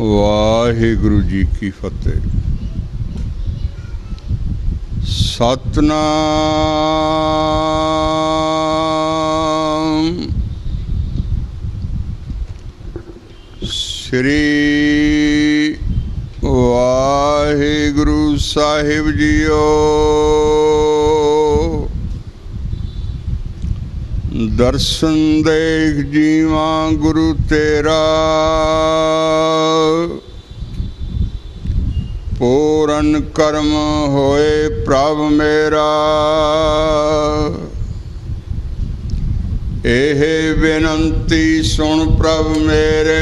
ਵਾਹਿਗੁਰੂ ਜੀ ਕੀ ਫਤਿਹ। ਸਤਨਾਮ ਸ੍ਰੀ ਵਾਹਿਗੁਰੂ ਸਾਹਿਬ JIO. दर्शन देख जीवा गुरु तेरा, पूरन कर्म होए प्रभ मेरा। एह बेनंती सुन प्रभ मेरे,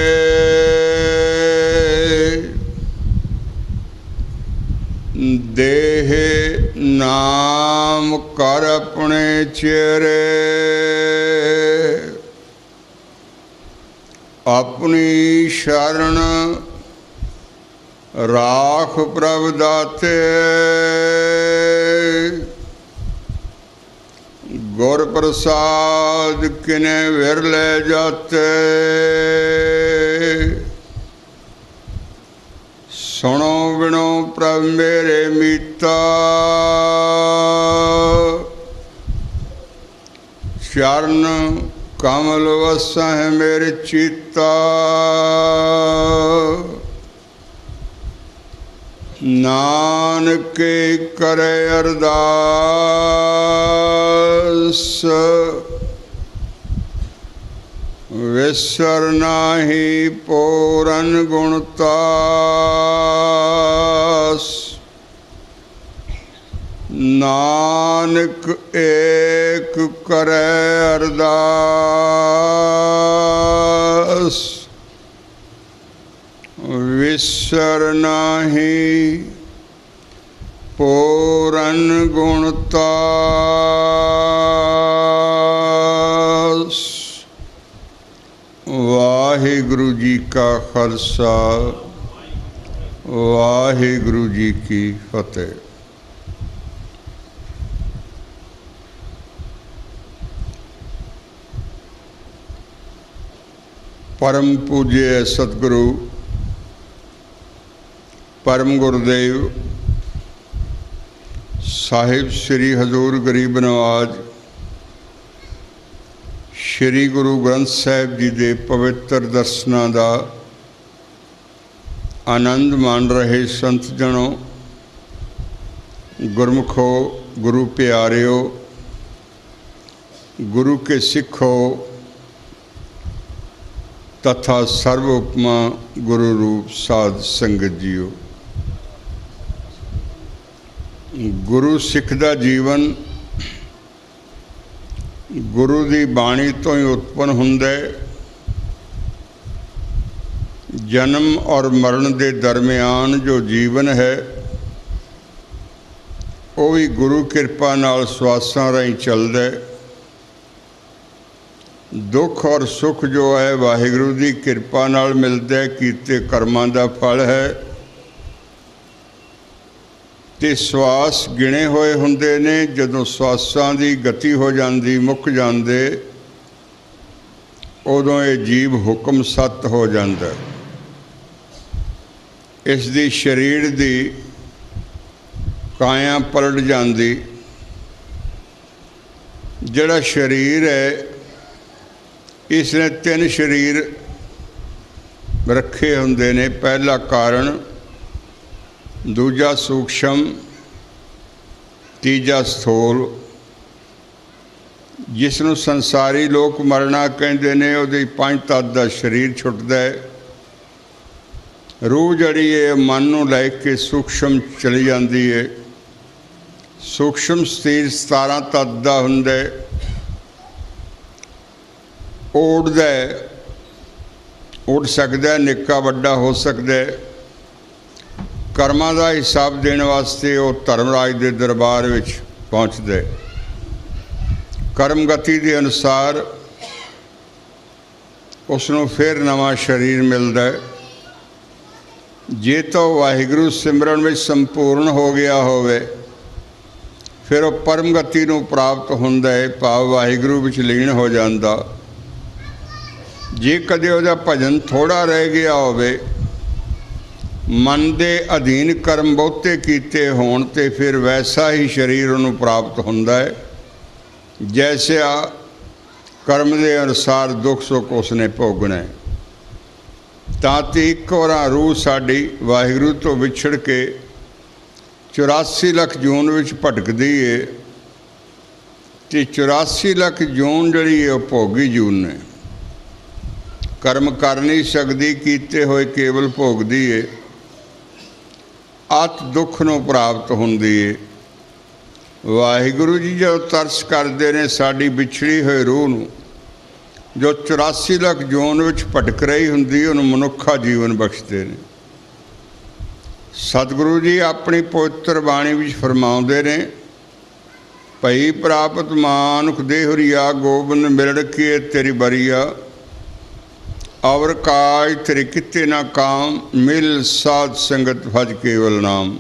देह नाम कर अपने चेहरे। अपनी शरण राख प्रभ दाते, गुर प्रसाद किने विरले जाते। सुनो बिनो प्रभ मेरे मीता, चरण कमल वसह मेरे चित्ता। नानक करे अरदास, विसर नाही पूरन गुणतास। नानक एक करे अरदास, विसर नाही पूरन गुणतास। वाहिगुरु जी का खालसा, वाहिगुरु जी की फतेह। परम पूज्य सतगुरु परम गुरुदेव साहिब श्री हजूर गरीब नवाज श्री गुरु ग्रंथ साहिब जी के पवित्र दर्शनों का आनंद मान रहे संत जनों, गुरमुखो, गुरु प्यारियो, गुरु के सिखो तथा सर्व उपमा गुरु रूप साध संगत जीओ। गुरु सिख दा जीवन गुरु की बाणी तो ही उत्पन्न हुंदा है। जन्म और मरण के दरम्यान जो जीवन है वो भी गुरु कृपा नाल स्वासां राही चलदा है। दुख और सुख जो है वाहिगुरु की कृपा नाल मिलता है, कीते कर्मां दा फल है। ते श्वास गिणे होए हुंदे ने, जदों श्वासां दी गति हो जाती मुक जाते उदों ये जीव हुक्म सत हो जाता। इस दी शरीर दी काया पलट जाती। जिहड़ा शरीर है इसने 3 शरीर रखे हुंदे ने। पहला कारण, दूजा सूक्ष्म, तीजा स्थूल। जिसनों संसारी लोग मरना कहते ने, उहदी 5 तत्त दा शरीर छुटदा है। रूह जड़ी है मन नूं लैके सूक्ष्म चली जाती है। सूक्ष्म शरीर 17 तत्त दा हुंदा है। उड़दा है, उड़ सकता है, निक्का वड्डा हो सकता है। कर्मां का हिसाब देने वास्ते वो धर्मराज के दरबार विच पहुँचता है। कर्म गति के अनुसार उसनों फिर नवा शरीर मिलता है। जे तो वाहिगुरु सिमरन में संपूर्ण हो गया होवे फिर वो परम गति नूं प्राप्त हुंदा है, भाव वाहिगुरु विच लीन हो जाता। जे कदे उहदा भजन थोड़ा रह गया होवे मन दे अधीन कर्म बहुते कीते होण ते फिर वैसा ही शरीर उन्होंने प्राप्त हुंदा है जैसा कर्म के अनुसार दुख सुख उसने भोगना है। तां एक बार रूह साड़ी वाहिगुरू तो विछड़ के 84 ਲੱਖ जून विच भटकदी है ते 84 ਲੱਖ जून जिहड़ी है भोगी जून ने, कर्म कर नहीं सकती, कीते होए केवल भोगदी है, अत दुख नूं प्राप्त हुंदी है। वाहिगुरू जी जो तरस करते ने साड़ी विछड़ी हुई रूह नूं जो 84 ਲੱਖ जून विच भटक रही हुंदी उन्हें मनुखा जीवन बख्शते ने। सतगुरु जी अपनी पवित्र बाणी विच फरमाउंदे ने, भई प्राप्त मानुख देहरिया गोबिंद मिलड़ के तेरी बरिया, और काज तेरे किते ना काम, मिल साध संगत भज केवल नाम।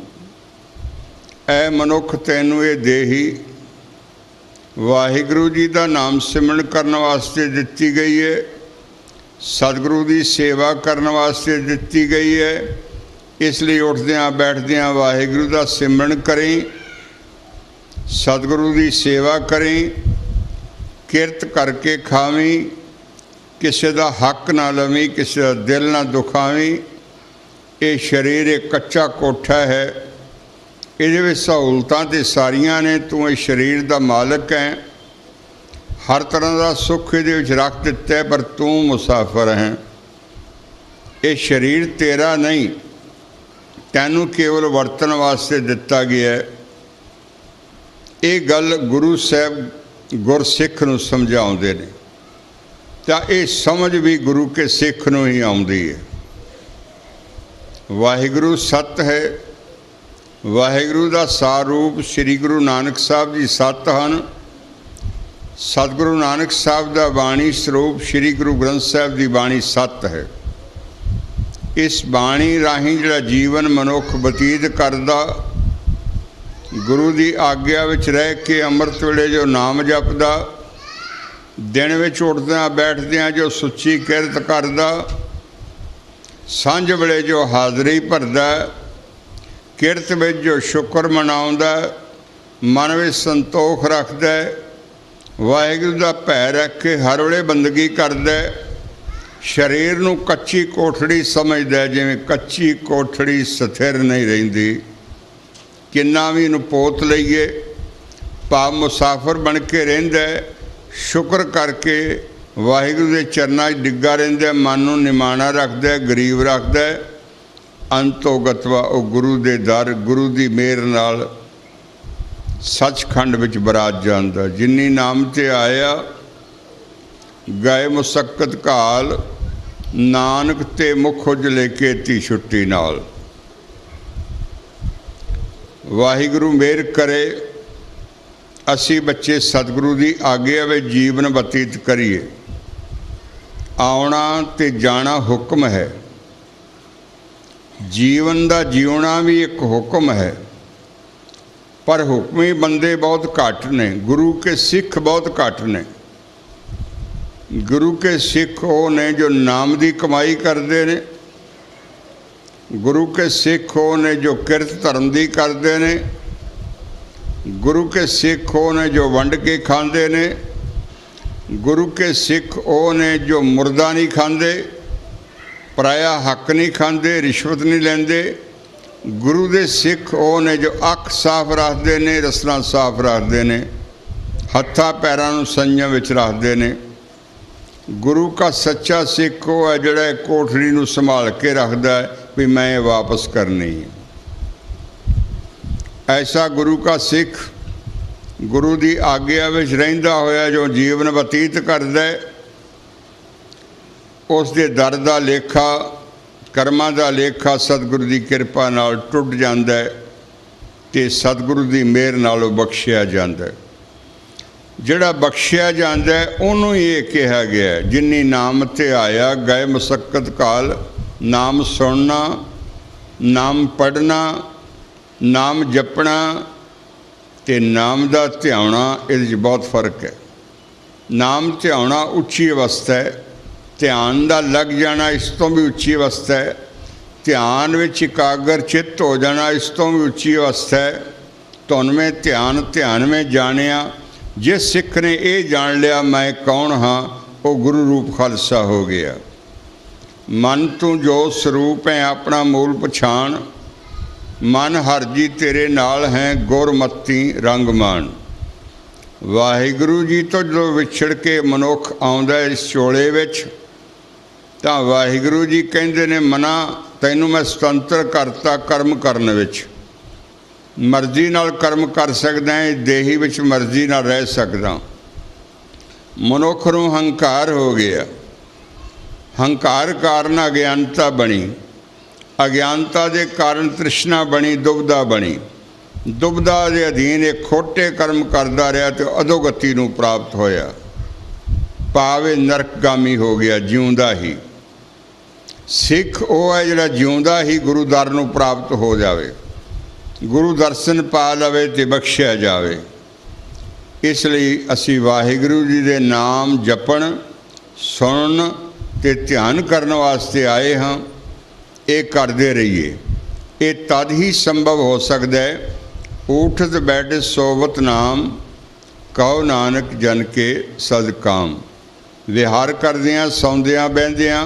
ऐ मनुख तैनू ये देही वाहिगुरू जी का नाम सिमरन करने वास्ते दिती गई है, सतगुरु की सेवा करने वास्ते दिती गई है। इसलिए उठद्या बैठद्या वाहिगुरू का सिमरन करें, सतगुरु की सेवा करें, किरत करके खावीं, किसी का हक ना लवीं, किसी का दिल ना दुखावीं। ये शरीर एक कच्चा कोठा है, ये सहूलतां तो सारियां ने, तू इस शरीर का मालक है, हर तरह का सुख ये रख दिता है, पर तू मुसाफिर है। ये शरीर तेरा नहीं, तैनू केवल वरतन वास्ते दिता गया है। ये गल गुरु साहब गुरसिख नूं समझाउंदे ने, तां ये समझ भी गुरु के सिख नूं ही आउंदी है। वाहिगुरू सत है, वाहिगुरू का सारूप श्री गुरु नानक साहब जी सत हैं। सतगुरु नानक साहब का बाणी स्वरूप श्री गुरु ग्रंथ साहब की बाणी सत है। इस बाणी राही जिहड़ा जीवन मनुख बतीत करदा, गुरु की आग्या विच रह के अमृत वेले जो नाम जपदा, दिन विच उठद्या बैठद्या जो सुच्ची किरत करदा, सांझ वेले जो हाज़री भरदा, किरत विच जो शुक्र मनाउंदा, मन में संतोख रखदा, वाहिगुरू का भै रख के हर वेले बंदगी करदा, शरीर नूं कच्ची कोठड़ी समझदा, जिवें कच्ची कोठड़ी स्थिर नहीं रहिंदी। किन्ना भी इहनूं पोत लईए, भाव मुसाफिर बन के रहिंदा, शुक्र करके वाहिगुरू के चरनां 'च डिग्गा रहिंदा, मन नूं निमाणा रखदा, गरीब रखदा। अंतो गतवा वो गुरु दे दर, गुरु की मेहर नाल सचखंड विच बराज जांदा। जिन्नी नाम ते आया गए मुसक्कत घाल, नानक ते मुख उजले के धी छुट्टी नाल। वाहिगुरू मेहर करे, असी बच्चे सतगुरु की आग्या में जीवन बतीत करिए। आउणा ते जाना हुक्म है, जीवन का जीवना भी एक हुक्म है, पर हुक्मी बंदे बहुत घट ने, गुरु के सिख बहुत घट ने। गुरु के सिख वो ने जो नाम की कमाई करते हैं, गुरु के सिख वो ने जो किरत धर्म की करते हैं, गुरु के सिख वो ने जो वंड के खाते ने, गुरु के सिख वो ने जो मुर्दा नहीं खाते, पराया हक नहीं खाते, रिश्वत नहीं लेंदे। गुरु के सिख वो ने जो अख साफ रखते हैं, रसना साफ रखते हैं, हत्थां पैरां नूं संयम विच रखते हैं। गुरु का सच्चा सिख वो है जिहड़ा कोठड़ी नूं संभाल के रखता है भी मैं वापस करनी है। ऐसा गुरु का सिख गुरु की आग्या विच रहिंदा होया जो जीवन बतीत करदा है, उस दे दर दा लेखा, कर्मां दा लेखा सतगुरु की किरपा नाल टुट जांदा है ते सतगुरु की मेहर नाल बख्शिया जांदा है। जिहड़ा बख्शिया जांदा है उहनूं ही ये कहा गया है, जिन्नी नाम ते आया गए मुसक्कत काल। नाम सुनना, नाम पढ़ना, नाम जपना ते नाम का ध्याना, इहदे बहुत फर्क है। नाम ध्याना उच्ची अवस्था है, ध्यान का लग जाना इस तो भी उच्ची अवस्था है। ध्यान विच एकाग्र चित्त हो जाना इस तो भी उच्ची अवस्था है। धुन में ध्यान ध्यान में जानिया, जिस सिख ने ये जान लिया मैं कौन हाँ, वो गुरु रूप खालसा हो गया। मन तू जो स्वरूप है अपना मूल पछाण, मन हर जी तेरे नाल है गुरमती रंग मान। वाहिगुरु जी तो जो विछड़ के मनुख आउंदा इस चोले विच, तां वाहिगुरु जी कहंदे ने मना तैनूं मैं सुतंत्र करता कर्म करन विच, मर्जी नाल कर्म कर सकदा है, देही विच मर्जी नाल रह सकदा। मनुख नूं हंकार हो गया, हंकार कारण अज्ञानता बनी, अज्ञानता के कारण तृष्णा बनी, दुविधा बनी, दुविधा के अधीन एक खोटे कर्म करता रहा तो अधोगति नूं प्राप्त होया, भावे नरकगामी हो गया जिउंदा ही। सिख वो है जिहड़ा जिउंदा ही गुरु दर नूं प्राप्त हो जाए, गुरु दर्शन पा लवे ते बख्शिया जाए। इसलिए असी वाहिगुरु जी दे नाम जपण सुनन ते ध्यान करने वास्ते आए हाँ। ये करते रहिए, ये तद ही संभव हो सकता है। उठत बैठे सोवत नाम, कहो नानक जन के सदकाम। विहार करदियाँ सौंदियाँ बहदियाँ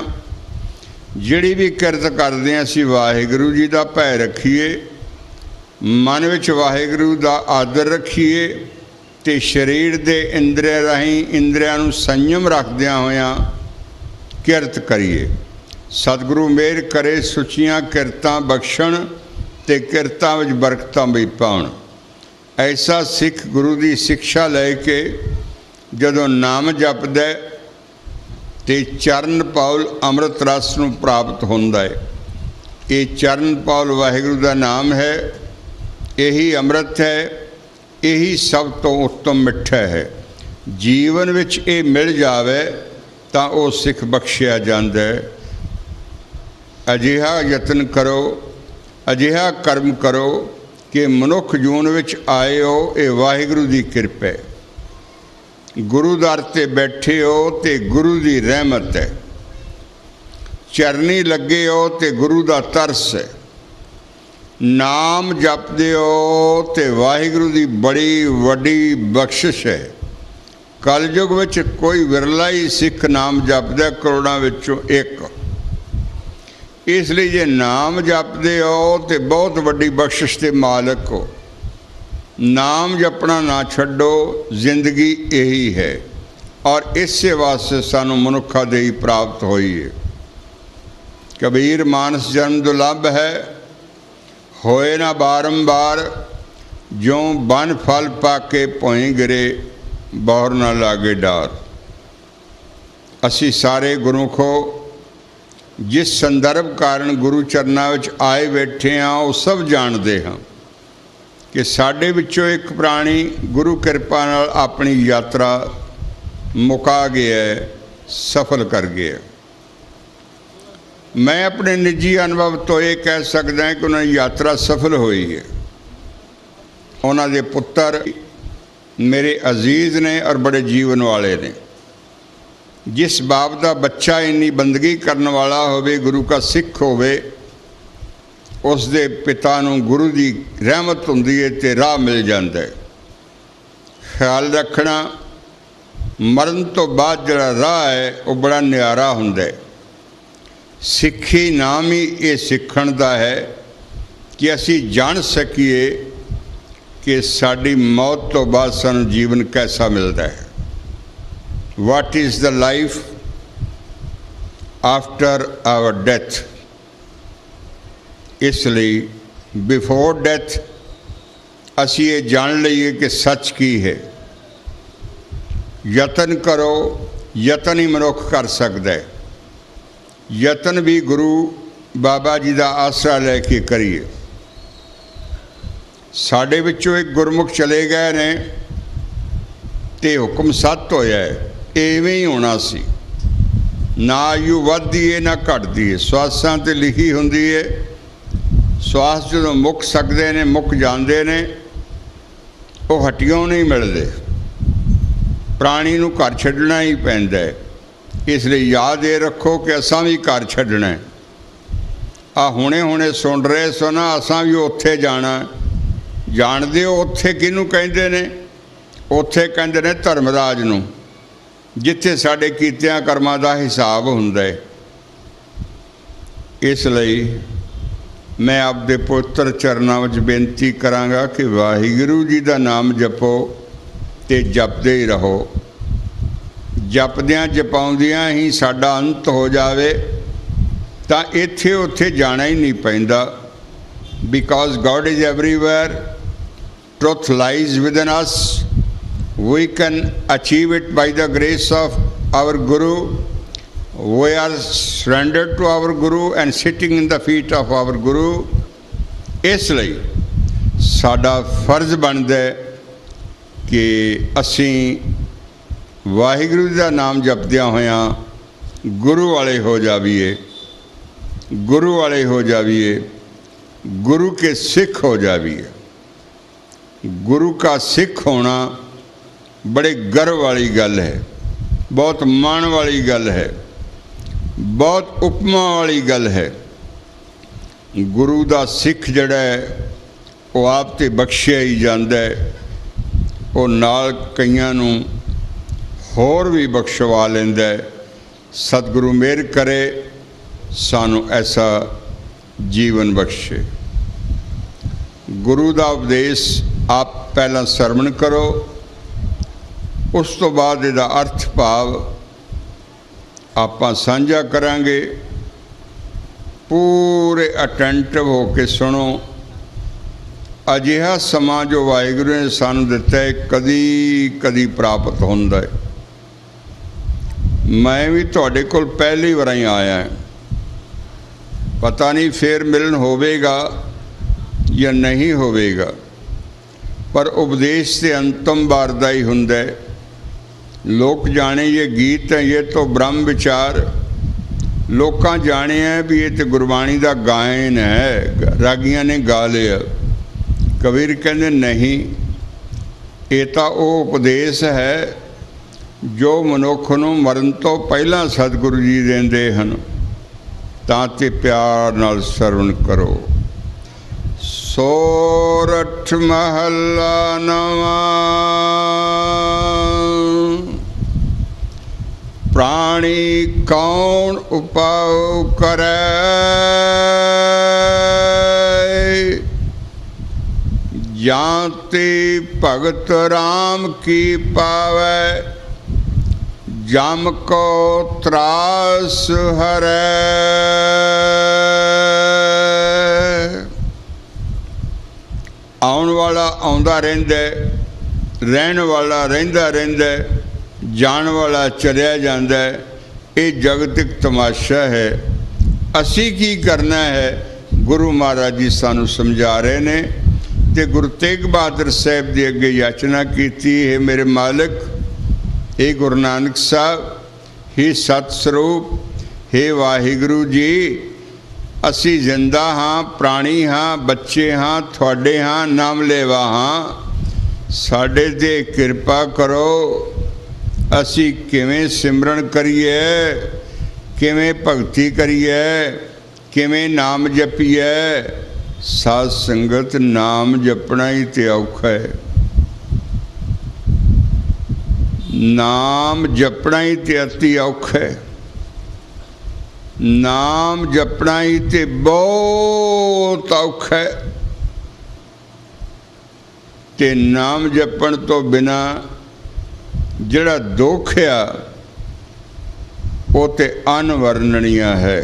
जिहड़ी भी किरत करदे असी वाहिगुरु जी का भय रखीए, मन विच वाहिगुरु का आदर रखीए ते शरीर दे इंद्रिया राहीं इंद्रियां नूं संयम रखदियां होइयां किरत करिए। सतगुरु मेहर करे सुचियां किरतां बख्शण ते किरतां विच बरकतां भी पाउण। ऐसा सिख गुरु की शिक्षा लैके जदों नाम जपदा ते चरण पौल अमृत रस नूं प्राप्त हुंदा है। ये चरण पौल वाहिगुरु का नाम है, यही अमृत है, यही सब तो उत्तम मिठा है। जीवन विच ये मिल जावे तां वो सिख बख्शिया जांदा है। अजिहा यतन करो, अजिहा कर्म करो कि मनुख जून विच आए हो, ये वाहिगुरु की किरपा है। गुरु दर ते बैठे हो ते गुरु की रहमत है, चरनी लगे हो ते गुरु का तरस है। नाम जपदे हो ते वाहिगुरु की बड़ी वड्डी बख्शिश है। कलयुग विच कोई विरला ही सिख नाम जपदा करोड़ां विचों एक। इसलिए जे नाम जपदे हो तो बहुत वड्डी बख्शिश के मालक हो। नाम जपना ना छड्डो, जिंदगी यही है और इस वास्ते सानू मनुखा देही प्राप्त हुई है। कबीर मानस जन्म दुर्लभ है, होए ना बारंबार, जो बन फल पाके भोई गिरे, बौर ना लागे डार। असी सारे गुरुखो जिस संदर्भ कारण गुरु चरना विच आए बैठे हाँ, वो सब जानते हाँ कि साडे विचों एक प्राणी गुरु कृपा नाल अपनी यात्रा मुका गया है, सफल कर गया। मैं अपने निजी अनुभव तो ये कह सकता कि उन्होंने यात्रा सफल हुई है। उन्होंने पुत्र मेरे अजीज़ ने और बड़े जीवन वाले ने। जिस बाप का बच्चा इन्नी बंदगी करने वाला होवे, गुरु का सिख होवे, उसके पिता नूं गुरु की रहमत हुंदी है ते राह मिल जाता है। ख्याल रखना, मरण तो बाद जिहड़ा राह है वो बड़ा न्यारा हुंदा है। सिक्खी नाम ही ये सीखण दा है कि असी जान सकीए कि साडी मौत तो बाद सानू जीवन कैसा मिलता है। What is the life after our death? इसलिए बिफोर डेथ असी ये जान लीए कि सच की है। यतन करो, यतन ही मनुख कर सकता है। यतन भी गुरु बाबा जी का आसरा लैके करिए। साढ़े विचों एक गुरमुख चले गए ने ते हुक्म सत्त होया है, इवें ही होना सी। ना आयु वधदी है ना घटदी है, स्वासां ते लिखी हुंदी है। स्वास जो मुक सकते हैं, मुक जाते हैं, वो हटियों नहीं मिलते। प्राणी नूं घर छड्डना ही पैंदा है। इसलिए याद ये रखो कि असां भी घर छड्डना है। आ हुणे हुणे सुन रहे सो ना, असां भी उत्थे जाना। जाणदे हो उत्थे किहनूं कहिंदे ने? उत्थे कहिंदे ने धर्मराज नूं, जिथे साडे कीतिਆਂ ਕਰਮਾਂ ਦਾ हिसाब हुंदा है। इसलिए मैं आपदे पुत्र चरनां विच बेनती करांगा कि वाहिगुरू जी का नाम जपो ते जपदे ही रहो। जपदियां जपाउंदियां ही साडा अंत हो जावे तां इत्थे उत्थे जाना ही नहीं पैंदा। Because God is everywhere, truth lies within us, we can achieve it by the grace of our Guru. We are surrendered to our Guru and sitting in the feet of our Guru. इसलिए साडा फर्ज बनता है कि असी वाहिगुरू का नाम जपदियां होया गुरु वाले हो जाइए, गुरु वाले हो जाइए, गुरु के सिख हो जाइए। गुरु का सिख होना बड़े गर्व वाली गल है, बहुत माण वाली गल है, बहुत उपमा वाली गल है। गुरु का सिख जड़ा है वो आप ते बख्शिया ही जाता है, वो नाल कईयां नूं होर भी बख्शवा लैंदा है। सतगुरु मेहर करे सानू ऐसा जीवन बख्शे। गुरु का उपदेश आप पहला सरवण करो, उस तो बाद इहदा अर्थ भाव आपां साझा करांगे। पूरे अटेंटिव हो के सुनो। अजिहा समा जो वाहिगुरू ने सानू दिता है कदी कदी प्राप्त होंदा है। मैं भी तुहाडे कोल पहली वार ही आया है, पता नहीं फिर मिलन होवेगा या नहीं होवेगा, पर उपदेश से अंतिम बार दा ही हुंदा है। लोग जाने ये गीत है, ये तो ब्रह्म विचार। लोग जाने हैं भी ये तो गुरबाणी का गायन है, रागियां ने गा लिया। कबीर कहते नहीं, ये तो वो उपदेश है जो मनुख नूं मरण तो पहला सतगुरु जी देंदे हन। तां ते प्यार नाल सरवण करो। सोरठ महला नवा, प्राणी कौन उपाउ करे, जानती भगत राम की पावै, जम को त्रास हरै। आउण वाला आउंदा रहिंदा, रहन वाला रहिंदा रहिंदा, जान वाला चलिया जाता है। ये जगतिक तमाशा है। असी की करना है? गुरु महाराज जी सानू समझा रहे ने। ते गुरु तेग बहादुर साहब के अगे याचना की, है मेरे मालिक, हे गुरु नानक साहब, हे सतस्वरूप, हे वाहिगुरू जी, असी जिंदा हाँ, प्राणी हाँ, बच्चे हाँ, थोड़े हाँ, नाम लेवा हाँ, साडे ते कृपा करो। असी किवें सिमरन करिए, किवें भगती करिए, किवें नाम जपीए। साध संगत नाम जपना ही ते औखा है। नाम जपना ही ते अति औखा है। नाम जपना ही ते बहुत औखा है। ते नाम जपण तो बिना जिहड़ा दुख आ वो ते अनवर्णनीय है।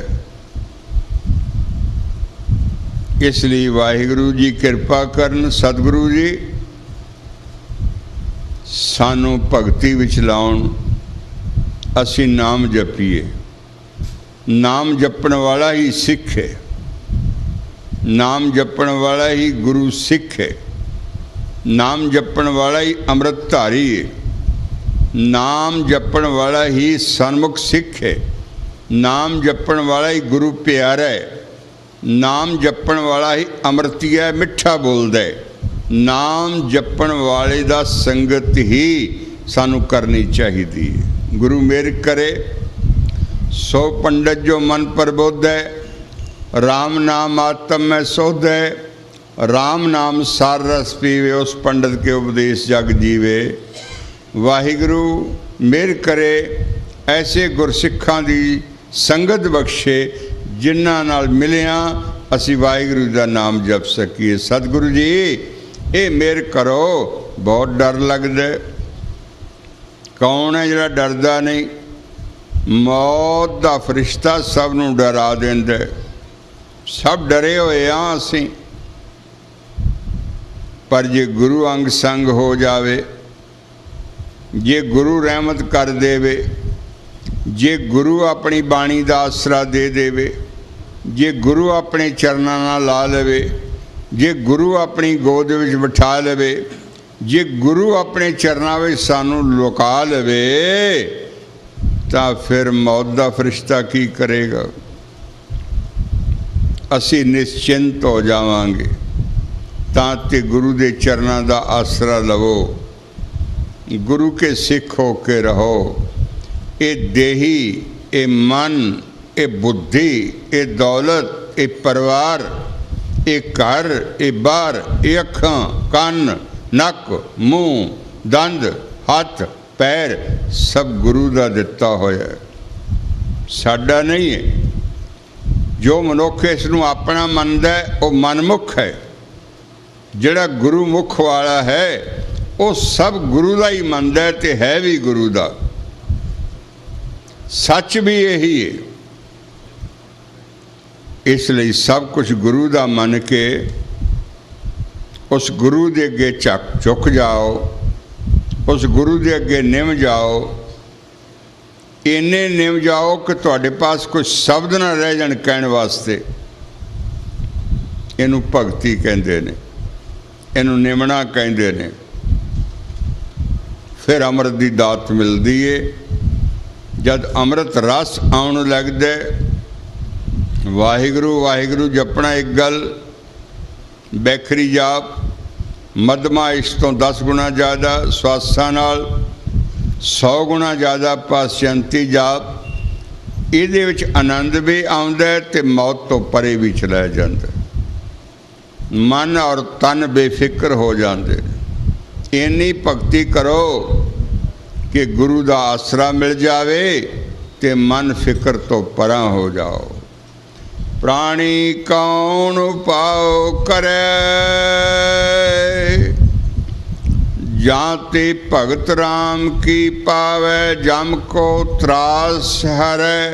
इसलिए वाहिगुरू जी कृपा करन, सतगुरु जी सानू भगती विच लाउण, असी नाम जपीए। नाम जपण वाला ही सिख है, नाम जपण वाला ही गुरु सिख है, नाम जपण वाला ही अमृतधारी है, नाम जपण वाला ही सन्मुख सिख है, नाम जपण वाला ही गुरु प्यारा है, नाम जपण वाला ही अमृतिया मिठा बोलदा है। नाम जपण वाले दा संगत ही सानू करनी चाहिए। गुरु मेहर करे। सो पंडित जो मन प्रबोध है राम नाम आत्म में शोध है, राम नाम सार रस पीवे, उस पंडित के उपदेश जग जीवे। वाहिगुरु मेहर करे ऐसे गुरसिखां दी संगत बख्शे जिन्हां नाल मिलिया असी वाहिगुरु दा नाम जप सकीए। सतगुरु जी ये मेहर करो। बहुत डर लगदा है। कौन है जिहड़ा डरदा नहीं? मौत दा फरिश्ता सब नूं डरा दिंदा है। सब डरे होए हाँ असीं, पर जे गुरु अंग संग हो जावे, जे गुरु रहमत कर देवे, जे गुरु अपनी बाणी दा आसरा दे देवे, जे गुरु अपने चरनां नाल ला लवे, जे गुरु अपनी गोद विच बिठा लवे, जे गुरु अपने चरनां विच सानूं लुका लवे, तां फिर मौत दा फरिश्ता की करेगा? असी निश्चिंत हो जावांगे। तां ते गुरु दे चरनां दा आसरा लवो, गुरु के सिख हो के रहो। ये देही, ये मन, ये बुद्धि, ये दौलत, ये परिवार, ये घर, ये बार, ये अखां, कन, नक, मूँह, दंद, हथ, पैर सब गुरु का दिता होया, साडा नहीं है। जो मनुख इसनूं अपना मनदा है वो मनमुख है। जिहड़ा गुरु मुख वाला है वो सब गुरु का ही मनदा है ते है भी गुरु का। सच भी यही है। इसलिए सब कुछ गुरु का मन के उस गुरु के अगे झुक जाओ, उस गुरु के अगे निम जाओ। इन्ने निम जाओ कि तुहाडे पास कोई शब्द ना रह जाण कहण वास्ते। इनू भगती कहंदे ने, इनू निमना कहंदे ने। फिर अमृत की दात मिलती है। जद अमृत रस आउण लगदा, वाहिगुरु वाहिगुरु जपना एक गल, बैखरी जाप, मधमा इस तो 10 गुणा ज़्यादा, स्वासां नाल 100 गुणा ज़्यादा पासयंती जाप। इहदे विच आनंद भी आउंदा है ते मौत तो परे भी चला जाता। मन और तन बेफिक्र हो जाते। इन्नी भगती करो कि गुरु का आसरा मिल जावे ते मन फिक्र तो परां हो जाओ। प्राणी कौन पाओ करे, जाते भगत राम की पावे, जम को त्रास हरै।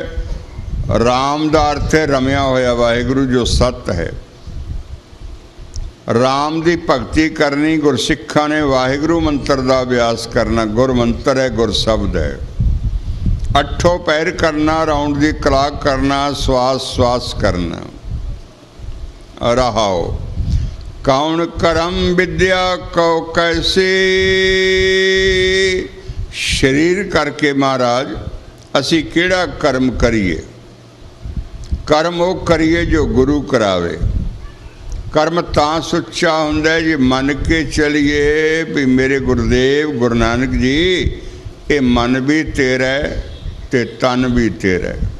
राम दा अर्थ है रमिया होया वाहिगुरु जो सत है। राम की भगती करनी, गुरसिखां ने वाहिगुरु मंत्र का अभ्यास करना। गुर मंत्र है, गुर शब्द है। 8 पैर करना, राउंड की कलाक करना, श्वास श्वास करना। रहाओ कौन करम विद्या को कैसे। शरीर करके महाराज असी केड़ा कर्म करिए। कर्म वो करिए जो गुरु करावे। कर्म तां सुच्चा हुंदा है जे मन के चलिए भी मेरे गुरुदेव गुरु नानक जी ये मन भी तेरा है ते तन भी तेरा है।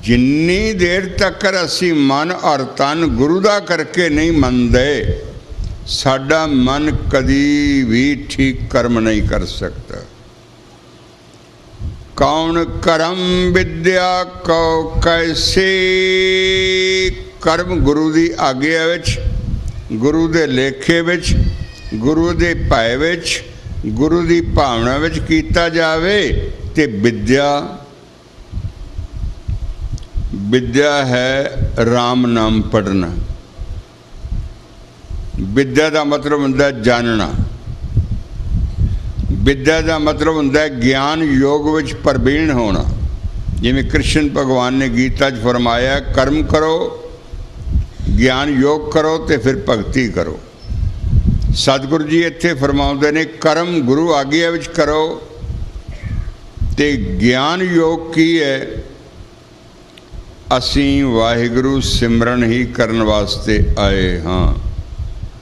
जिन्नी देर तक असी मन और तन गुरु दा करके नहीं मनदे, साडा मन कदी भी ठीक कर्म नहीं कर सकता। कौन करम विद्या को कैसे। कर्म गुरु की आग्या विच, गुरु के लेखे विच, गुरु के भय विच, गुरु की भावना विच कीता जावे ते विद्या। विद्या है राम नाम पढ़ना। विद्या का मतलब होंदा है जानना। विद्या का मतलब होंदा है ज्ञान योग विच प्रवीण होना। जिवें कृष्ण भगवान ने गीता च फरमाया, कर्म करो, ज्ञान योग करो ते फिर भगती करो। सतगुरु जी इत्थे फरमाउंदे ने कर्म गुरु आग्या विच करो ते ज्ञान योग की है। असी वाहिगुरु सिमरन ही करन वास्ते आए हाँ,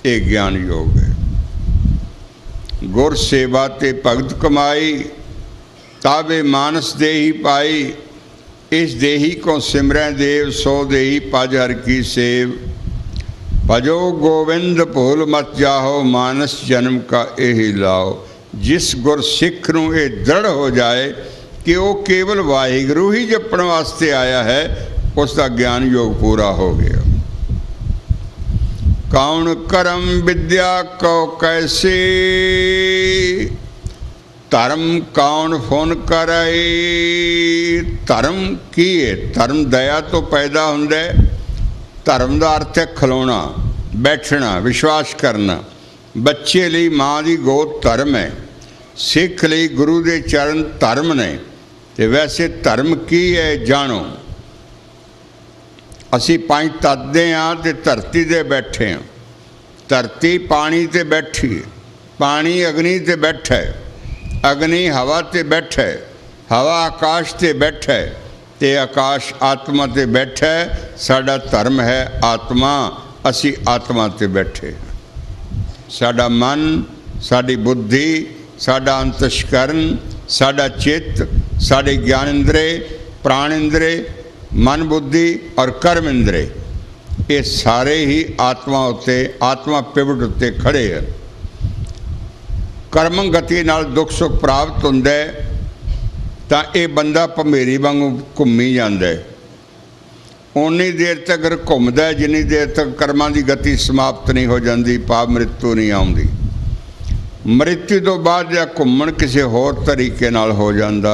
ये ज्ञान योग है। गुर सेवा ते भगत कमाई, ताबे मानस दे ही पाई। इस देही को सिमरै देव, सो देही पज हर की सेव। भजो गोविंद भूल मत जाहो, मानस जन्म का यही लाओ। जिस गुर सिख नूं ये दृढ़ हो जाए कि वो केवल वाहिगुरू ही जपण वास्ते आया है, उसका ज्ञान योग पूरा हो गया। कौन करम विद्या को कैसे, धर्म कौन फुन करे। धर्म की है? धर्म दया तो पैदा हुंदा है। धर्म का अर्थ है खलोना, बैठना, विश्वास करना। बच्चे लिए माँ की गोद धर्म है, सिख लिए गुरु के चरण धर्म ने। तो वैसे धर्म की है जानो। असी पंज तत्ते हाँ तो धरती ते बैठे हाँ। धरती पानी ते बैठी है, पानी अग्नि ते बैठा है, अग्नि हवा ते बैठा है, हवा आकाश ते बैठा है, ते आकाश आत्मा ते बैठा है। साडा धर्म है आत्मा, असी आत्मा ते बैठे। साडा मन, साडी बुद्धि, साडा अंतस्करण, साडा चित्त, साडे ज्ञान इंद्रे, प्राण इंद्रे, मन बुद्धि और कर्म इंद्रे, ये सारे ही आत्मा उत्ते, आत्मा पिवट उत्ते खड़े हैं। कर्म गति नाल दुख सुख प्राप्त हुंदा है तां ये बंदा भमेरी वांगू घूमी जांदा है। उन्नी देर तक घूमदा है जिन्नी देर तक कर्मां दी गति समाप्त नहीं हो जाती, पाप मृत्यु नहीं आउंदी। मृत्यु तो बाद या घूमण किसी होर तरीके नाल हो जाता,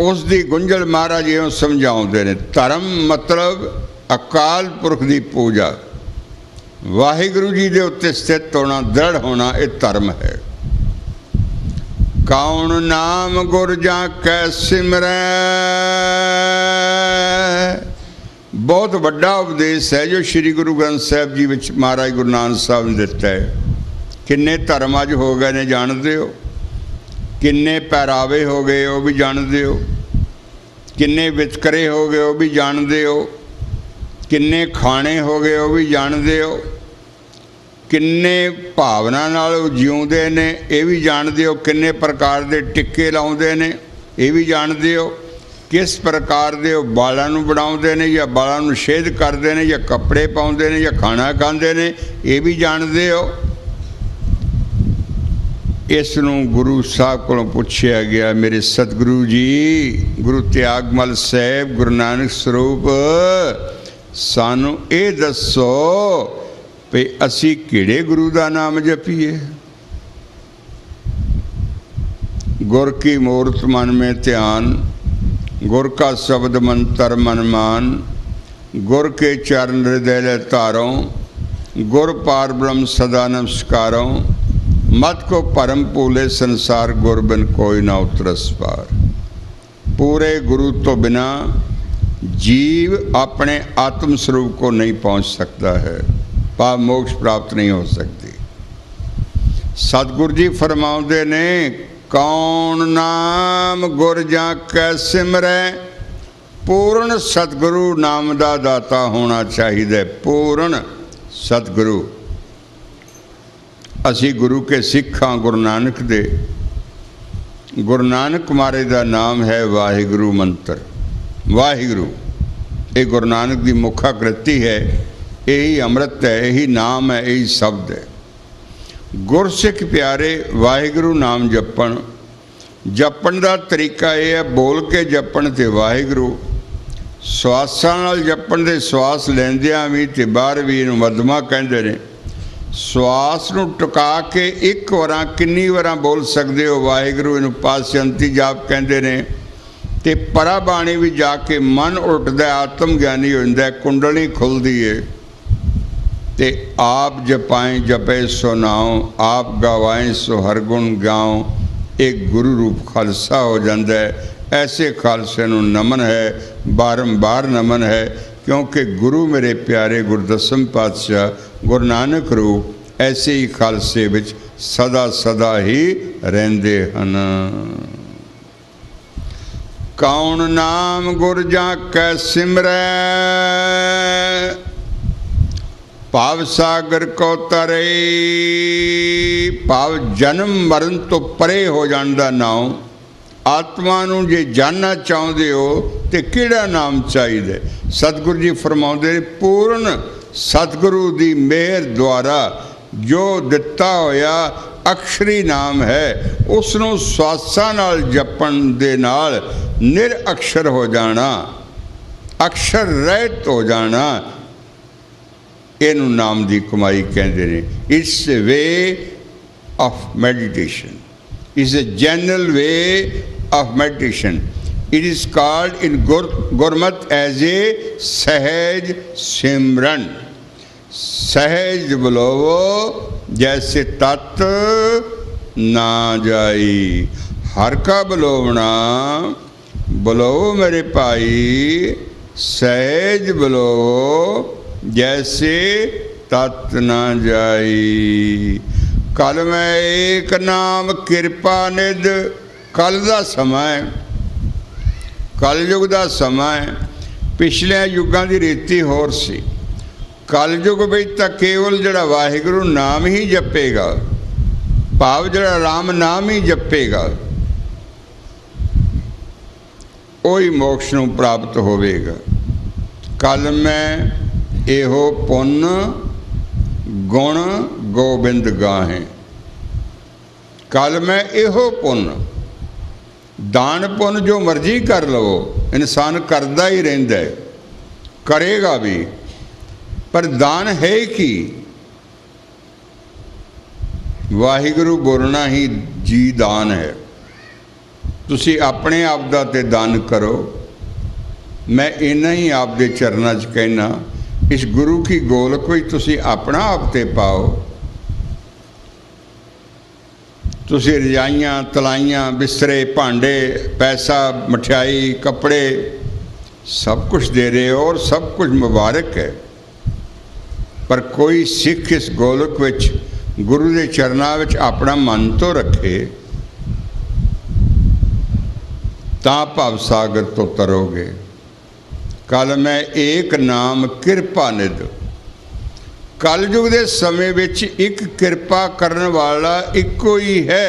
उसकी गुंझल महाराज इउं समझाउंदे ने। धर्म मतलब अकाल पुरख की पूजा, वाहिगुरू जी के उत्ते स्थित होना, दृढ़ होना, ये धर्म है। कौन नाम गुर जाकै सिमरै, बहुत बड़ा उपदेश है जो श्री गुरु ग्रंथ साहब जी विच महाराज गुरु नानक साहब ने दिता है। किन्ने धर्म अज हो गए ने जानते हो, किन्ने पहरावे हो गए वो भी जानते हो, किन्ने वितकरे हो गए वो भी जानते हो, किन्ने खाने हो गए वो भी जानते हो, किन्ने भावना नाल जिउंदे ने ये भी जानते हो, किन्ने प्रकार के टिक्के लाउंदे ने ये भी जानते हो, किस प्रकार के वो बालों नूं बनाउंदे ने या बालों नूं शेध करते हैं या कपड़े पाउंदे ने या खाना खांदे ने ये भी जानते हो। इस नूं गुरु साहब कोलों पुछया गया, मेरे सतगुरु जी, गुरु त्यागमल साहब, गुरु नानक स्वरूप, सानू ये दसो भी असी किहड़े गुरु का नाम जपीए। गुर की मूर्त मन में ध्यान, गुर का शब्द मंत्र मन मान, गुर के चरण हृदय तारो, गुर पार ब्रह्म सदा नमस्कारो। मत को परम भूले संसार, गुर बिन कोई ना उतरस पार। पूरे गुरु तो बिना जीव अपने आत्म स्वरूप को नहीं पहुंच सकता है, पाप मोक्ष प्राप्त नहीं हो सकती। सतगुरु जी फरमाउंदे ने, कौन नाम गुर जाकै सिमरै। पूर्ण सतगुरु नाम का दाता होना चाहिए, पूर्ण सतगुरु। असी गुरु के सिख हाँ, गुरु नानक दे। गुरु नानक महाराज का नाम है वाहिगुरू मंत्र। वाहिगुरू ये गुरु नानक की मुखाकृति है, यही अमृत है, यही नाम है, यही शब्द है। गुरसिख प्यारे वाहिगुरू नाम जपण। जपण का तरीका यह है, बोल के जपण ते वाहिगुरू, श्वासां नाल जपण दे श्वास लैंदियां भी ते बाहर भी इहनूं मधमा कहंदे ने। श्वास नूं टुका के एक वारां किन्नी वारां बोल सकते हो वाहिगुरू, इहनूं पासयंती जाप कहंदे ने। ते परा बाणी भी जाके मन उठदा, आत्म ज्ञानी हो जांदा, कुंडली खुलदी है। ते आप जपाएं जपे सो नाओ, आप गवाएं सो हर गुण गाओ। एक गुरु रूप खालसा हो जाता है। ऐसे खालसे नूं नमन है, बारंबार नमन है, क्योंकि गुरु मेरे प्यारे गुरदसम पातशाह गुरु नानक रूप ऐसे ही खालसे विच सदा सदा ही रहिंदे हन। कौन नाम गुर जाकै सिमरै, भाव सागर को तरे। भाव जन्म मरण तो परे हो जाने का नाम आत्मा नूं जे जानना चाहुंदे हो तो किहड़ा नाम चाहिए? सतगुरु जी फरमाउंदे ने पूर्ण सतगुरु दी मेहर द्वारा जो दिता होया अक्षरी नाम है उसनों स्वासां नाल जपण दे नाल निरअक्षर हो जाना, अक्षर रहत हो जाना, इनू नाम दी कमाई कहते हैं। It's a way of meditation, it's a general way of meditation. It is called in Gurmat as a sahaj simran. सहज बुलोवो जैसे तत् ना जाई। हर का बुलोवना, बुलोवो मेरे भाई सहज बुलोवो जैसे तत् ना जाई। कल मैं एक नाम किरपा निध, कल का समा है, कल युग का समा है। पिछले युगों की रीति होर सी। कल युग ਵਿੱਚ ਤਾਂ केवल ਜਿਹੜਾ ਵਾਹਿਗੁਰੂ नाम ही जपेगा, भाव ਜਿਹੜਾ राम नाम ही जपेगा, वही मोक्ष ਨੂੰ प्राप्त होवेगा। कल मैं एहो पुन गुण गोबिंद गाहें। कल मैं एहो पुन, दान पुन जो मर्जी कर लवो, इंसान करता ही रहिंदा है, करेगा भी, पर दान है कि वाहिगुरु बोलना ही जी दान है। तुसी अपने आप दा ते दान करो। मैं इन्ना ही आप दे चरणा च कहना, इस गुरु की गोलक विच तुसी अपना आप ते पाओ। तुसी रजाइयाँ तलाइयाँ बिस्तरे भांडे पैसा मठियाई कपड़े सब कुछ दे रहे हो और सब कुछ मुबारक है, पर कोई सिख इस गोलक विच गुरु के चरणों विच अपना मन तो रखे, ता भव सागर तो तरोगे। कल मैं एक नाम किरपा निध। कल युग के समय विच एक किरपा करने वाला इको ही है,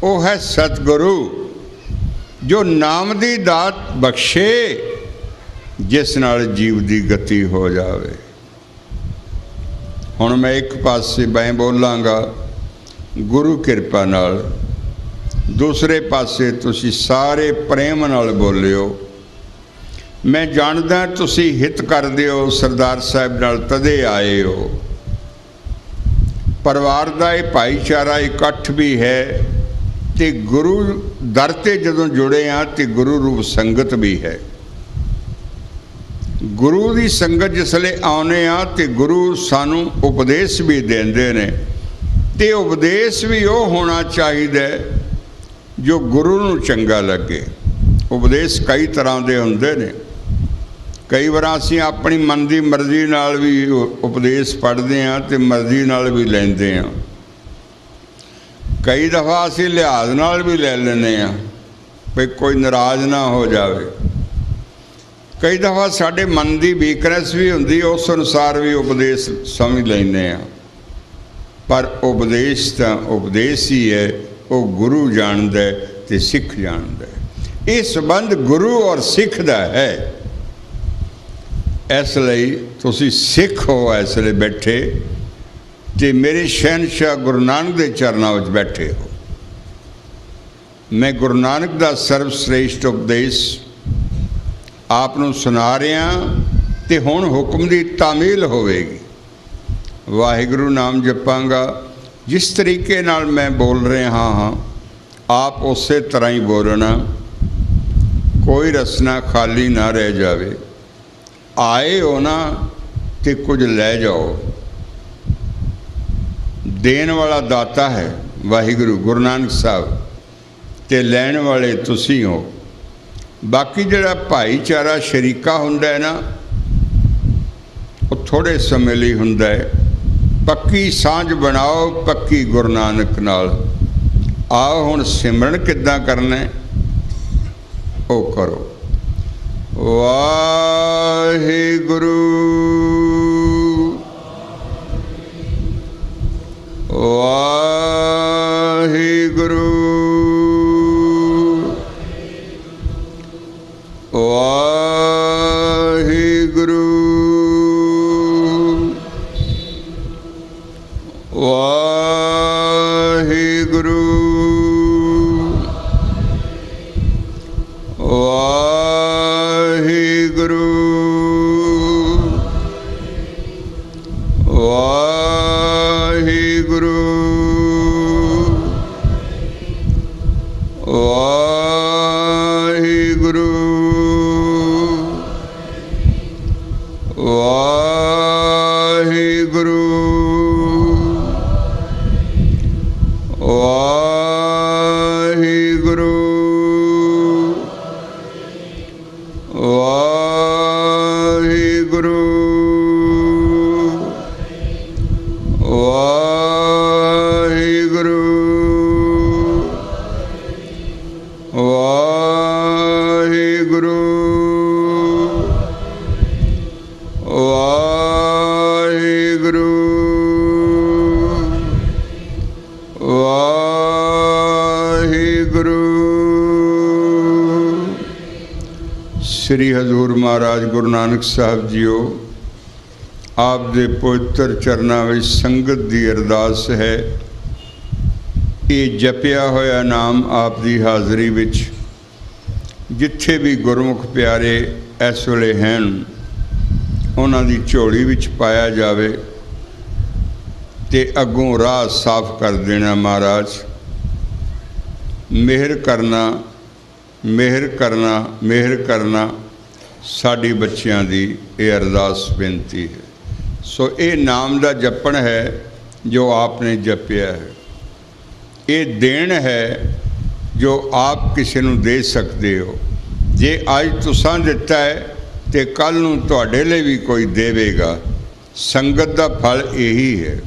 वो है सतगुरु, जो नाम की दात बख्शे जिस नाल जीव की गति हो जाए। हुण मैं एक पासे मैं बोलांगा गुरु किरपा नाल, दूसरे पासे तुसी सारे प्रेम नाल बोलियो। मैं जानदा तुसी हित करदे हो, सरदार साहब नाल तदे आए हो। परिवार का ये भाईचारा इकट्ठ भी है, ते गुरु दर ते जदों जुड़े हाँ तो गुरु रूप संगत भी है। गुरु की संगत जिसले आने आ तो गुरु सानू उपदेश भी देंदे ने, ते उपदेश भी वो होना चाहिए जो गुरु नू चंगा लगे। उपदेश कई तरह के होंदे ने। कई बार असीं अपनी मन की मर्जी नाल भी उपदेश पढ़ते हैं तो मर्जी नाल भी लैंदे हैं। कई दफ़ा असीं लिहाज नाल भी ले लैंदे हैं भी कोई नाराज़ ना हो जाए। कई दफ़ा साढ़े मन की वीकनेस भी होंदी, उस अनुसार भी उपदेश समझ लेंदे हैं। पर उपदेश तो उपदेश ही है, वो गुरु जानदा है ते सिख जानदा है। ये संबंध गुरु और सिख दा है। इसलिए तुसी सिख हो, इसलिए बैठे ते मेरे शहनशाह गुरु नानक के चरणों में बैठे हो। मैं गुरु नानक का सर्वश्रेष्ठ उपदेश आपनों सुना रहा तो हुण हुक्म की तामील होवेगी। वाहिगुरु नाम जपांगा जिस तरीके नाल मैं बोल रहा हाँ, आप उस तरह ही बोलना, कोई रसना खाली ना रह जाए। आए हो ना तो कुछ ले जाओ। देन वाला दाता है वाहिगुरु गुरु नानक साहब, ते लैण वाले तुसी हो। बाकी जिहड़ा भाईचारा शरीका हुंदा है ना, वो थोड़े समय लिए हुंदा है। पक्की सांझ बनाओ पक्की गुरु नानक नाल। आओ हुण सिमरन किद्दां करना है वो करो। वाहिगुरु वाहिगुरु ਵਾਹਿਗੁਰੂ ਵਾਹਿਗੁਰੂ ਵਾਹਿਗੁਰੂ ਵਾਹਿਗੁਰੂ ਵਾਹਿਗੁਰੂ ਵਾਹਿਗੁਰੂ ਵਾਹਿਗੁਰੂ। ਸ੍ਰੀ ਹਜ਼ੂਰ ਮਹਾਰਾਜ ਗੁਰੂ ਨਾਨਕ ਸਾਹਿਬ ਜੀਓ, ਆਪ ਦੇ ਪਵਿੱਤਰ ਚਰਨਾਂ ਵਿੱਚ ਸੰਗਤ ਦੀ ਅਰਦਾਸ ਹੈ। ਇਹ ਜਪਿਆ ਹੋਇਆ ਨਾਮ ਆਪ ਦੀ ਹਾਜ਼ਰੀ ਵਿੱਚ ਜਿੱਥੇ ਵੀ ਗੁਰਮੁਖ ਪਿਆਰੇ ਇਸ ਵੇਲੇ ਹਨ, ਉਹਨਾਂ ਦੀ ਝੋਲੀ ਵਿੱਚ ਪਾਇਆ ਜਾਵੇ ਤੇ ਅੱਗੋਂ ਰਾਹ ਸਾਫ਼ ਕਰ ਦੇਣਾ। ਮਹਾਰਾਜ ਮਿਹਰ ਕਰਨਾ, ਮਿਹਰ ਕਰਨਾ, ਮਿਹਰ ਕਰਨਾ। ਸਾਡੀ ਬੱਚਿਆਂ ਦੀ ਇਹ ਅਰਦਾਸ ਬੇਨਤੀ ਹੈ। ਸੋ ਇਹ ਨਾਮ ਦਾ ਜਪਣ ਹੈ ਜੋ ਆਪ ਨੇ ਜਪਿਆ ਹੈ। ਇਹ ਦੇਣ ਹੈ ਜੋ ਆਪ ਕਿਸੇ ਨੂੰ ਦੇ ਸਕਦੇ ਹੋ। ਜੇ ਅੱਜ ਤੁਸੀਂ ਦਿੱਤਾ ਹੈ ਤੇ ਕੱਲ੍ਹ ਨੂੰ ਤੁਹਾਡੇ ਲਈ ਵੀ ਕੋਈ ਦੇਵੇਗਾ। ਸੰਗਤ ਦਾ ਫਲ ਇਹੀ ਹੈ।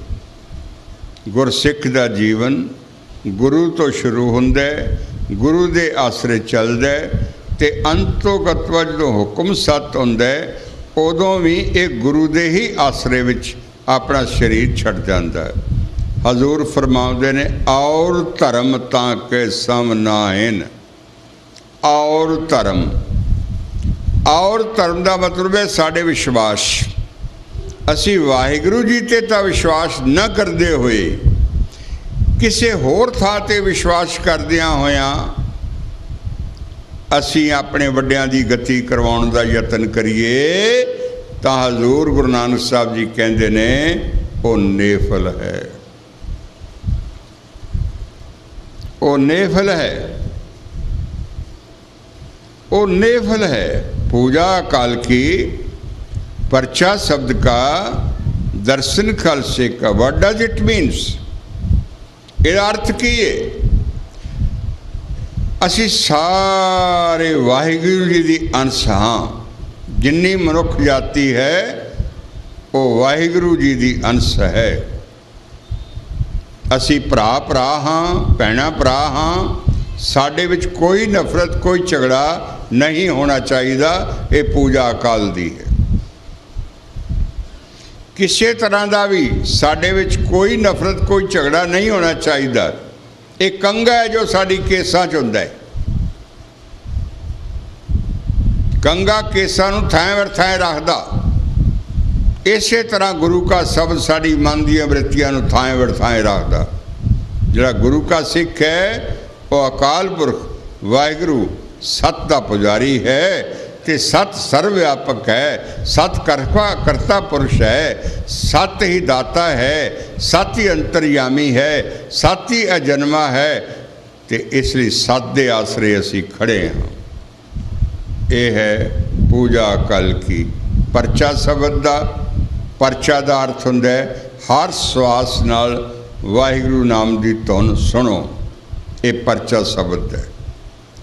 ਗੁਰਸਿੱਖ ਦਾ ਜੀਵਨ ਗੁਰੂ ਤੋਂ ਸ਼ੁਰੂ ਹੁੰਦਾ ਹੈ, ਗੁਰੂ ਦੇ ਆਸਰੇ ਚੱਲਦਾ ਤੇ ਅੰਤੋਗਤ ਜਦੋਂ ਹੁਕਮ ਸੱਤ ਹੁੰਦਾ ਹੈ ਉਦੋਂ ਵੀ ਇਹ ਗੁਰੂ ਦੇ ਹੀ ਆਸਰੇ ਵਿੱਚ ਆਪਣਾ ਸਰੀਰ ਛੱਡ ਜਾਂਦਾ ਹੈ। ਹਜ਼ੂਰ ਫਰਮਾਉਂਦੇ ਨੇ, ਔਰ ਧਰਮ ਤਾਂ ਕੇ ਸਮ ਨਾਹਿਨ। ਔਰ ਧਰਮ, ਔਰ ਧਰਮ ਦਾ ਮਤਲਬ ਹੈ ਸਾਡੇ ਵਿਸ਼ਵਾਸ। ਅਸੀਂ ਵਾਹਿਗੁਰੂ ਜੀ 'ਤੇ ਤਾਂ ਵਿਸ਼ਵਾਸ ਨਾ ਕਰਦੇ ਹੋਏ ਕਿਸੇ ਹੋਰ ਥਾਂ 'ਤੇ ਵਿਸ਼ਵਾਸ ਕਰਦਿਆਂ ਹੋਇਆਂ ਅਸੀਂ ਆਪਣੇ ਵੱਡਿਆਂ ਦੀ ਗਤੀ ਕਰਵਾਉਣ ਦਾ ਯਤਨ ਕਰੀਏ ਤਾਂ ਹਜ਼ੂਰ ਗੁਰੂ ਨਾਨਕ ਸਾਹਿਬ ਜੀ ਕਹਿੰਦੇ ਨੇ ਉਹ ਨੇਫਲ ਹੈ, ਉਹ ਨੇਫਲ ਹੈ, ਉਹ नेफल है। पूजा काल की पर्चा शब्द का दर्शन काल से का व्हाट डज इट मीन्स? ਇਹਦਾ अर्थ की है? ਅਸੀਂ ਸਾਰੇ ਵਾਹਿਗੁਰੂ ਜੀ ਦੀ ਅੰਸ਼ ਹਾਂ। ਜਿੰਨੀ ਮਨੁੱਖ ਜਾਤੀ ਹੈ ਉਹ ਵਾਹਿਗੁਰੂ ਜੀ ਦੀ ਅੰਸ਼ ਹੈ। ਅਸੀਂ ਭਰਾ ਭਰਾ ਹਾਂ, ਭੈਣਾਂ ਭਰਾ ਹਾਂ। ਸਾਡੇ ਵਿੱਚ ਕੋਈ ਨਫ਼ਰਤ, ਕੋਈ ਝਗੜਾ नहीं होना चाहिए। ये पूजा अकाल दी है। किसी तरह का भी साडे विच कोई नफरत, कोई झगड़ा नहीं होना चाहिए। ये कंगा है जो साडी केसां च हुंदा है। कंगा केसां नूं थां वर थां रखदा। इस तरह गुरु का शब्द साडी मन दी वृत्तियां नूं थां वर थां रखदा। जिहड़ा गुरु का सिख है वो अकाल पुरख वाहिगुरू सत का पुजारी है ते सत सर्वव्यापक है, सत करता पुरुष है, सत ही दाता है, सत ही अंतर्यामी है, सत ही अजन्मा है ते इसलिए सत दे आसरे असी खड़े हाँ। ये है पूजा कल की। परचा शब्द का, परचा का अर्थ हुंदा है हर श्वास नाल वाहिगुरू नाम की धुन सुनो। ये परचा शब्द है।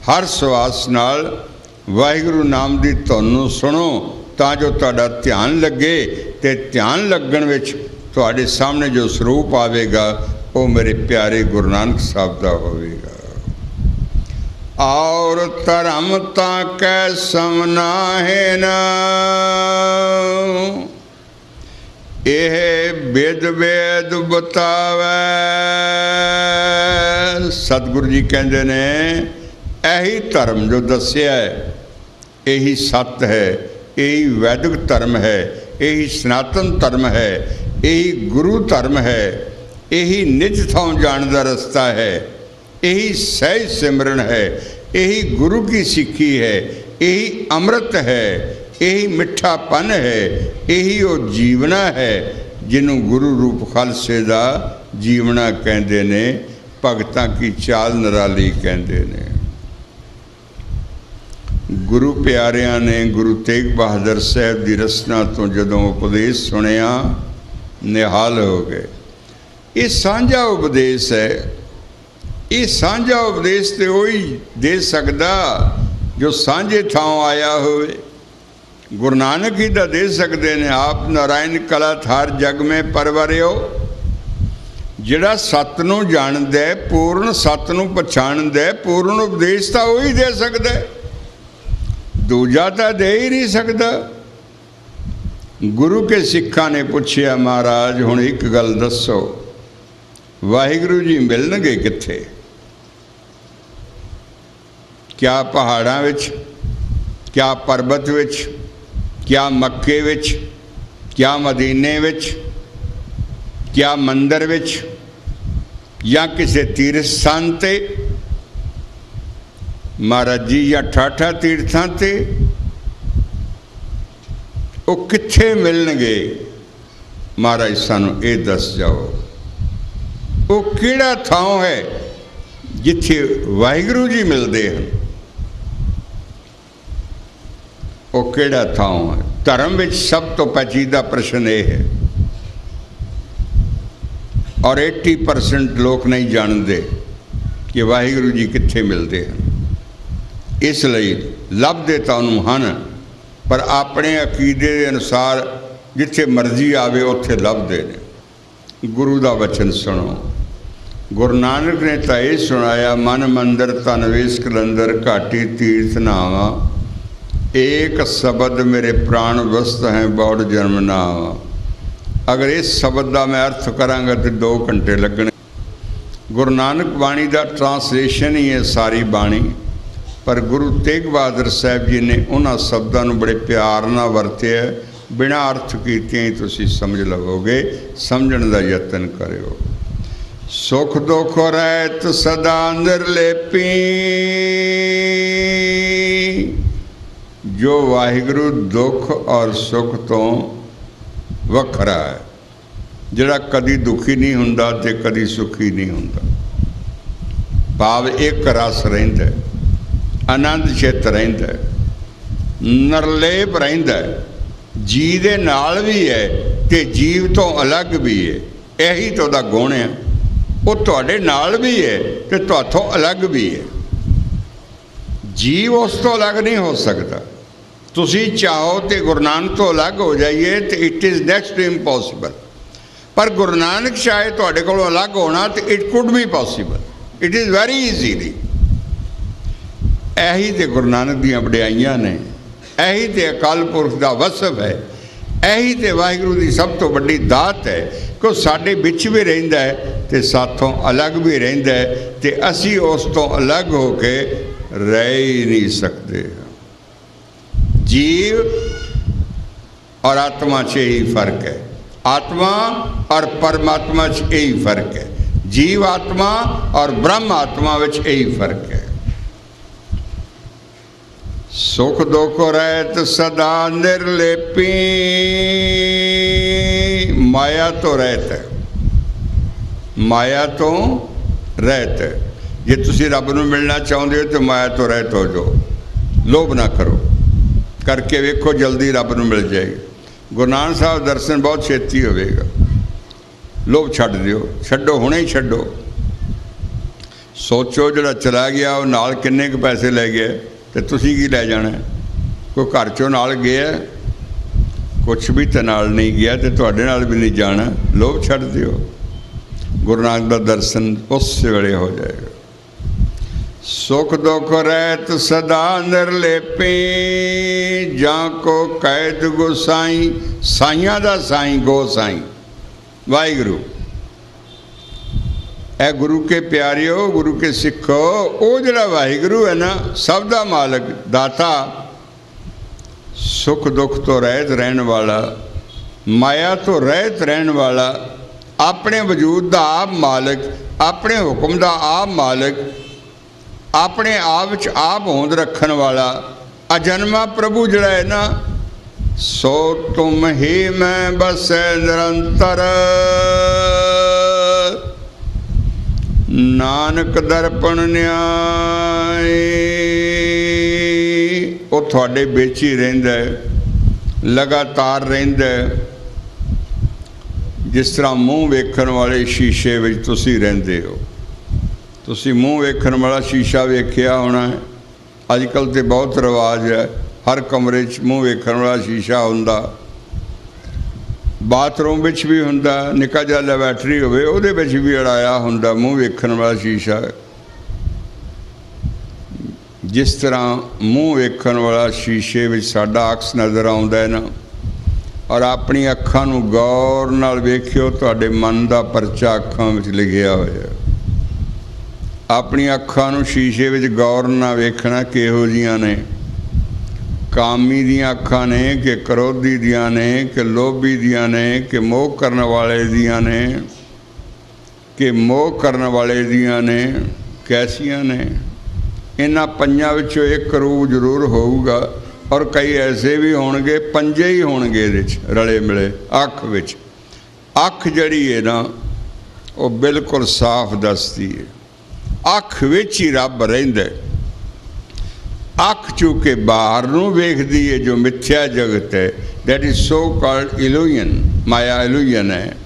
हर श्वास नाल वाहिगुरू नाम की धुन सुनो तां जो तुहाडा ध्यान लगे ते ध्यान लगन विच तुहाडे सामने जो स्वरूप आवेगा वो मेरे प्यारे गुरु नानक साहब का होवेगा। और धर्म तां कै सम नाहिन, यह वेद वेद बतावै। सतगुरु जी कहते ने यही धर्म जो दसिया है यही सत है, यही वैदिक धर्म है, यही सनातन धर्म है, यही गुरु धर्म है, यही निज थों जाने का रास्ता है, यही सहज सिमरन है, यही गुरु की सिक्खी है, यही अमृत है, यही मिठापन है, यही वो जीवना है जिन्हों गुरु रूप खालसे का जीवना कहते ने। भगतां की चाल निराली कहते ने। गुरु प्यारिਆਂ ने गुरु तेग बहादुर साहब की रचना तो जदों उपदेश सुनिया निहाल हो गए। ये साझा उपदेश है। ये साझा उपदेश तो वही दे सकता जो सांझे थां आया होवे। गुरु नानक ही तो दे सकते हैं। आप नारायण कला थार जग में परवरियो। जिहड़ा सत नूं जाणदा है, पूर्ण सत नूं पछाणदा है, पूर्ण उपदेश तो वही दे सकता है, दूजा तो दे ही नहीं सकता। गुरु के सिखा ने पूछया, महाराज हुण एक गल दसो, वाहिगुरु जी मिलणगे कित्थे? क्या पहाड़ां विच, क्या पर्बत विच, क्या मक्के विच, क्या मदीने विच, क्या मंदिर विच, या किसी तीर्थ स्थान ते? महाराज जी या ठाठा तीर्थां ते? वो कित्थे मिलणगे? महाराज सानू ये दस जाओ, वो किहड़ा थां है जिथे वाहिगुरु जी मिलते हैं? वो किहड़ा थां है? धर्म विच सब तो पेचीदा प्रश्न ये है, और 80% लोग नहीं जानते कि वाहिगुरु जी कित्थे मिलते हैं। इसलिए लभदे तो उन्होंने हैं, पर अपने अकीदे के अनुसार जिथे मर्जी आवे उत्थे लभदे ने। गुरु का वचन सुनो। गुरु नानक ने तो यह सुनाया, मन मंदिर तन वेस कलंदर घाटी तीर्थ नावा, एक शब्द मेरे प्राण वस्त हैं बौड़ जन्म नावा। अगर इस शब्द का मैं अर्थ करांगा तो 2 घंटे लगने। गुरु नानक बाणी का ट्रांसलेशन ही है सारी बाणी, पर गुरु तेग बहादुर साहब जी ने उन्होंने शब्दों को बड़े प्यार नाल वरत्या। बिना अर्थ कीते ही तुसीं समझ लवोगे, समझण का यतन करियो। सुख दुख रहत सदा निर्लेपी, जो वाहिगुरु दुख और सुख तो वखरा है, जिहड़ा कदी दुखी नहीं हुंदा ते कदी सुखी नहीं हुंदा। भाव एक रस रहिंदा है, आनंद चित रहिंदा है, निर्लेप रहिंदा है, जी दे नाल भी है ते जीव तो अलग भी है। यही तो दा गुण है। वो तुहाडे नाल भी है ते तुहाथों अलग भी है। जीव उस तो अलग नहीं हो सकता। तुसी चाहो तो गुरु नानक तो अलग हो जाइए तो it is next to impossible, पर गुरु नानक चाहे तुहाडे कोलों अलग होना तो it could be possible, it is very easily. यही तो गुरु नानक दीयां वडियाइयां ने, यही तो अकाल पुरख का वसफ है, यही तो वाहिगुरु की सब तो वड्डी दात है कि साडे विच भी रहिंदा है तो साथों अलग भी रहिंदा है, तो असी उस तो अलग होके रह ही नहीं सकते। जीव और आत्मा च यही फर्क है, आत्मा और परमात्मा च यही फर्क है, जीव आत्मा और ब्रह्म आत्मा विच यही फर्क है। सुख दुख रहत सदा निर्लेपी, माया तो रहत है, माया तो रहत है। जे तुसी रब नूं मिलना चाहते हो तो माया तो रहत हो जाओ, लोभ ना करो, करके वेखो जल्दी रब नूं मिल जाएगी। गुरु नानक साहब दर्शन बहुत छेती होवेगा। लोभ छड्ड दिओ, छड्डो, हुणे ही छड्डो। सोचो जिहड़ा चला गया वो नाल किन्ने क पैसे लै गया तो तुसीं की लै जाना? कोई घर चों नाल गया, कुछ भी तो नाल नहीं गया तो तुहाडे नाल भी नहीं जाना। लोभ छड्ड दिओ, गुरु नानक दा दर्शन उस वेले हो जाएगा। सुख दुख रहत सदा निर्लेपी, जां को कैद गोसाई, साइयां दा साई गोसाई वाहिगुरु। ए गुरु के प्यारियो, गुरु के सिखो, वो जिहड़ा वाहिगुरु है ना, सब दा मालक दाता, सुख दुख तो रहत रहने वाला, माया तो रहत रहने वाला, अपने वजूद दा आप मालक, अपने हुक्म दा आप मालक, अपने आप च आप होंद रखन वाला अजन्मा प्रभु जिहड़ा है ना, सो तुम ही मैं बसै निरंतर, नानक दर्पण न्याय। वो तुहाडे विच ही रहिंदा है, लगातार रहिंदा है। जिस तरह मूँह वेखण वाले शीशे विच तुसीं रहिंदे हो। तुसीं मूँह वेखण वाला शीशा वेखिया होना है। अजकल तो बहुत रिवाज है, हर कमरे च मूँह वेखण वाला शीशा हुंदा। बाथरूम विच भी हुंदा, निक्का जिहा लैबैटरी होवे उहदे विच भी अड़ाया हुंदा मूँह वेखण वाला शीशा। जिस तरह मूँह वेखण वाला शीशे विच साडा अक्स नज़र आउंदा है ना, और अपनी अखां नूं गौर नाल वेखियो, तुहाडे मन का परचा अखां विच लिखिया होया। अपनी अखां नूं शीशे विच गौर नाल वेखना किहो जिहियां ने, कामी दियां अखां ने कि क्रोधी दियां ने कि लोभी दियां ने कि मोह करन वाले दियां ने कि मोह करन वाले दियां ने, कैसियां ने। इन्हां पंजां विचों एक रूप जरूर होऊगा, और कई ऐसे भी होणगे, पंजे ही होणगे इहदे च रले मिले। अख विच अख जिहड़ी है ना, वो बिल्कुल साफ दसदी है। अख विच ही रब रहिंदा है। अख चूँकि बाहर नूं वेखदी है, जो मिथ्या जगत है, that is so called illusion, Maya illusion है।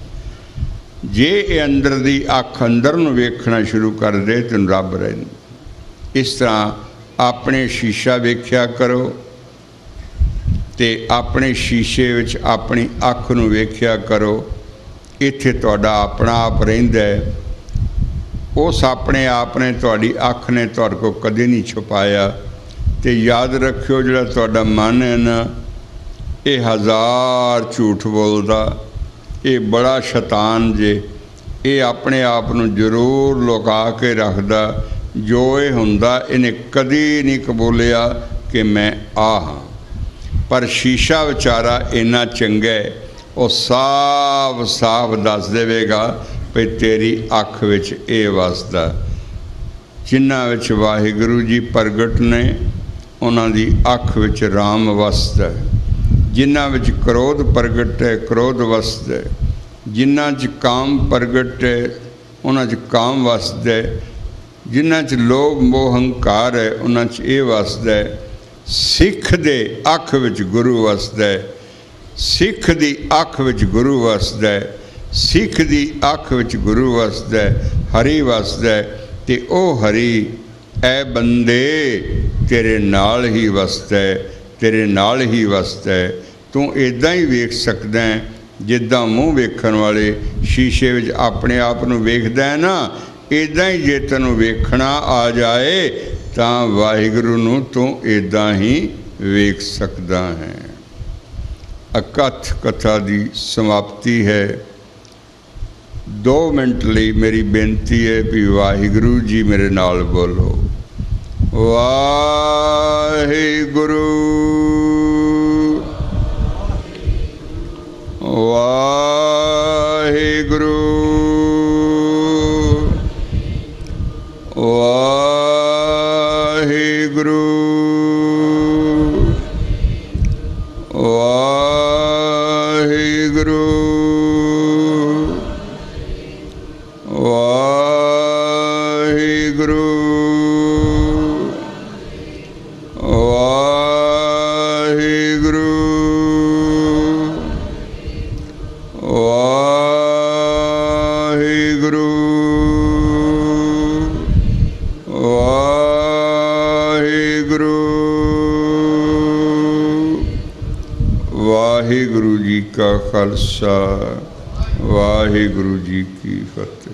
जे ये अंदर दी अख अंदर नूं वेखना शुरू कर दे तो रब रहिंदा। इस तरह अपने शीशा वेख्या करो, ते अपने शीशे विच अपनी अख नूं वेख्या करो। इत्थे तुहाडा अपना आप रहिंदा है। उस अपने आप ने, तुहाडी अख ने तुहाडे को कदे नहीं छुपाया। तो याद रखियो, जिहड़ा तुहाडा मन है ना, ये हज़ार झूठ बोलदा, ये बड़ा शैतान जे। ये अपने आप नूं जरूर लुका के रखदा। जो ये हुंदा इन्हें कदी नहीं कबूलिया कि मैं आ हाँ। पर शीशा विचारा इन्ना चंगा है, वो साफ साफ दस देवेगा भी तेरी अख विच ये वसदा। जिन्हां विच वाहिगुरू जी प्रगट ने, उन्हां दी अख विच राम वसदा है। जिन्हां विच क्रोध प्रगट है, क्रोध वसदा है। जिन्हां च काम प्रगट है, उन्हां च काम वसदा है। जिन्हां च लोभ मोह हंकार है, उन्हां च ये वसदा है। सिख दे अख विच गुरु वसदा है। सिख दी अख विच गुरु वसदा है। सिख दी अख विच गुरु वसदा है, हरि वसदा है। ते ओ हरि ऐ बंदे तेरे नाल ही वसदा है, तेरे नाल ही वसदा है। तू इदां ही वेख सकदा है जिद्दां मूँह वेखण वाले शीशे विच अपने आप नूं वेखदा है ना, इदां ही जे तैनूं वेखना आ जाए तां वाहिगुरू नूं तूं इदां ही वेख सकदा है। अकथ कथा दी समाप्ति है। 2 मिनट लई मेरी बेनती है भी वाहिगुरू जी मेरे नाल बोलो, वाहिगुरू वाहिगुरू वाहिगुरू वाहिगुरू वाहिगुरू वाहिगुरू वाहिगुरू वाहिगुरू। वाहिगुरू जी का खालसा, वाहिगुरू जी की फतेह।